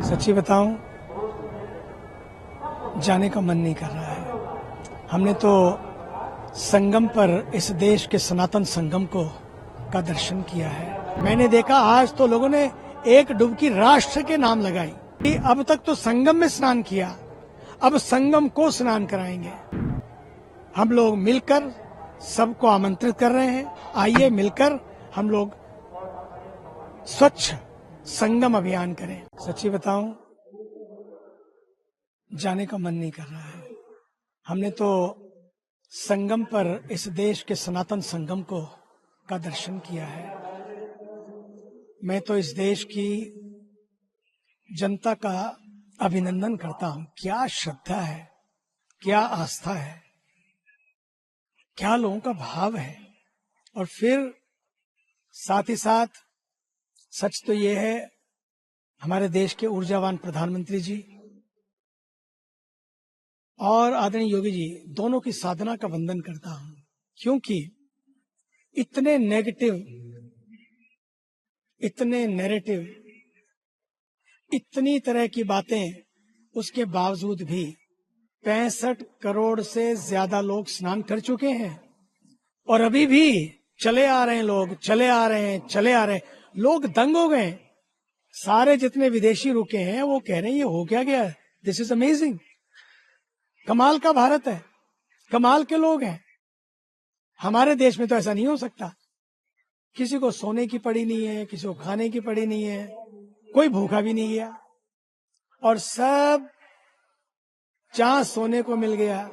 सच्ची बताऊं, जाने का मन नहीं कर रहा है। हमने तो संगम पर इस देश के सनातन संगम का दर्शन किया है। मैंने देखा आज तो लोगों ने एक डुबकी राष्ट्र के नाम लगाई। अब तक तो संगम में स्नान किया, अब संगम को स्नान कराएंगे। हम लोग मिलकर सबको आमंत्रित कर रहे हैं, आइए मिलकर हम लोग स्वच्छ संगम अभियान करें। सच्ची बताऊं, जाने का मन नहीं कर रहा है। हमने तो संगम पर इस देश के सनातन संगम का दर्शन किया है। मैं तो इस देश की जनता का अभिनंदन करता हूं। क्या श्रद्धा है, क्या आस्था है, क्या लोगों का भाव है। और फिर साथ ही साथ सच तो ये है, हमारे देश के ऊर्जावान प्रधानमंत्री जी और आदरणीय योगी जी दोनों की साधना का वंदन करता हूं, क्योंकि इतने नेगेटिव, इतने नैरेटिव, इतनी तरह की बातें, उसके बावजूद भी 65 करोड़ से ज्यादा लोग स्नान कर चुके हैं और अभी भी चले आ रहे हैं लोग, चले आ रहे हैं, चले आ रहे हैं। लोग दंग हो गए। सारे जितने विदेशी रुके हैं वो कह रहे हैं ये हो क्या गया, दिस इज अमेजिंग। कमाल का भारत है, कमाल के लोग हैं। हमारे देश में तो ऐसा नहीं हो सकता। किसी को सोने की पड़ी नहीं है, किसी को खाने की पड़ी नहीं है, कोई भूखा भी नहीं गया और सब जहां सोने को मिल गया,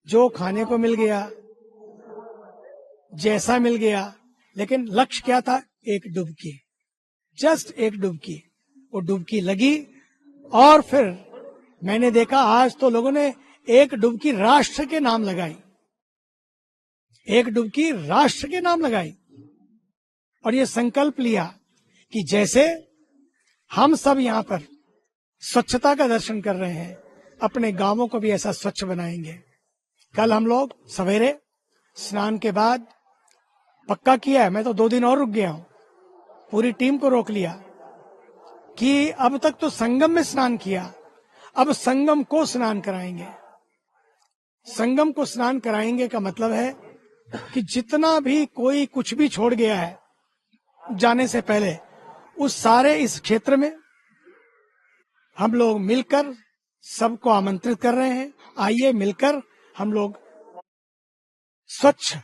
जो खाने को मिल गया, जैसा मिल गया। लेकिन लक्ष्य क्या था? एक डुबकी, जस्ट एक डुबकी। वो डुबकी लगी और फिर मैंने देखा आज तो लोगों ने एक डुबकी राष्ट्र के नाम लगाई, एक डुबकी राष्ट्र के नाम लगाई और ये संकल्प लिया कि जैसे हम सब यहाँ पर स्वच्छता का दर्शन कर रहे हैं, अपने गांवों को भी ऐसा स्वच्छ बनाएंगे। कल हम लोग सवेरे स्नान के बाद पक्का किया है, मैं तो 2 दिन और रुक गया हूं, पूरी टीम को रोक लिया कि अब तक तो संगम में स्नान किया, अब संगम को स्नान कराएंगे। संगम को स्नान कराएंगे का मतलब है कि जितना भी कोई कुछ भी छोड़ गया है जाने से पहले, उस सारे इस क्षेत्र में हम लोग मिलकर सबको आमंत्रित कर रहे हैं, आइए मिलकर हम लोग स्वच्छ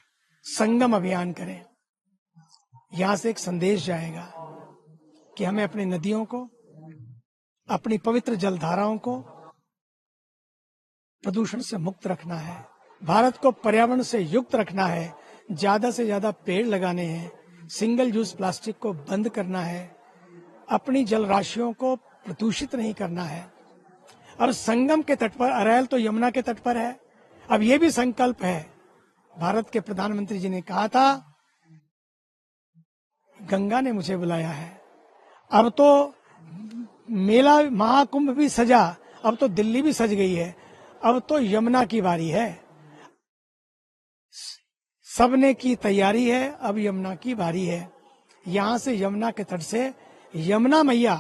संगम अभियान करें। यहां से एक संदेश जाएगा कि हमें अपनी नदियों को, अपनी पवित्र जलधाराओं को प्रदूषण से मुक्त रखना है, भारत को पर्यावरण से युक्त रखना है, ज्यादा से ज्यादा पेड़ लगाने हैं, सिंगल यूज प्लास्टिक को बंद करना है, अपनी जल राशियों को प्रदूषित नहीं करना है। और संगम के तट पर, अरैल तो यमुना के तट पर है, अब यह भी संकल्प है। भारत के प्रधानमंत्री जी ने कहा था, गंगा ने मुझे बुलाया है। अब तो मेला महाकुंभ भी सजा, अब तो दिल्ली भी सज गई है, अब तो यमुना की बारी है। सबने की तैयारी है, अब यमुना की बारी है। यहां से यमुना के तट से यमुना मैया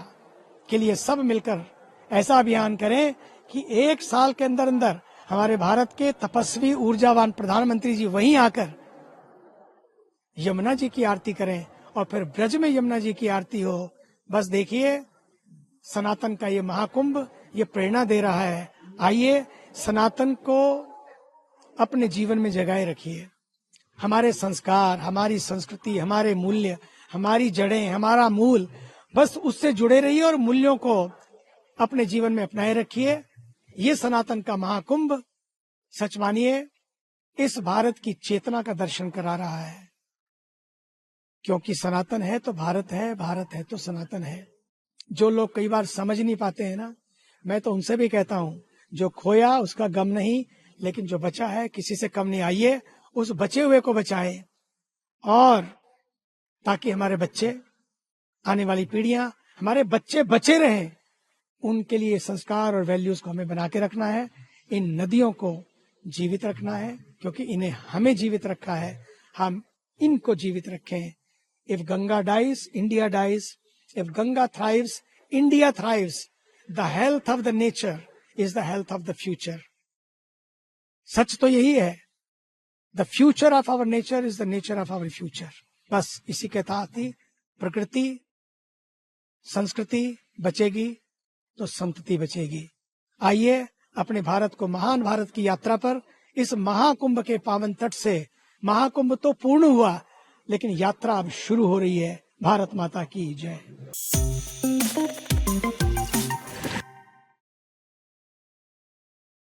के लिए सब मिलकर ऐसा अभियान करें कि 1 साल के अंदर अंदर हमारे भारत के तपस्वी ऊर्जावान प्रधानमंत्री जी वहीं आकर यमुना जी की आरती करें और फिर ब्रज में यमुना जी की आरती हो। बस देखिए, सनातन का ये महाकुंभ ये प्रेरणा दे रहा है। आइए सनातन को अपने जीवन में जगाए रखिए। हमारे संस्कार, हमारी संस्कृति, हमारे मूल्य, हमारी जड़ें, हमारा मूल, बस उससे जुड़े रहिए और मूल्यों को अपने जीवन में अपनाए रखिए। ये सनातन का महाकुंभ सच मानिए इस भारत की चेतना का दर्शन करा रहा है, क्योंकि सनातन है तो भारत है, भारत है तो सनातन है। जो लोग कई बार समझ नहीं पाते हैं ना, मैं तो उनसे भी कहता हूं, जो खोया उसका गम नहीं, लेकिन जो बचा है किसी से कम नहीं। आइए उस बचे हुए को बचाए और ताकि हमारे बच्चे, आने वाली पीढ़ियां, हमारे बच्चे बचे रहें, उनके लिए संस्कार और वैल्यूज को हमें बना के रखना है। इन नदियों को जीवित रखना है, क्योंकि इन्हें हमें जीवित रखा है, हम इनको जीवित रखें। If Ganga dies, India dies. If Ganga thrives, India thrives, the health of the nature is the health of the future. सच तो यही है, the future of our nature is the nature of our future. बस इसी के तहत ही प्रकृति संस्कृति बचेगी तो संतति बचेगी। आइए अपने भारत को, महान भारत की यात्रा पर, इस महाकुंभ के पावन तट से, महाकुंभ तो पूर्ण हुआ लेकिन यात्रा अब शुरू हो रही है। भारत माता की जय।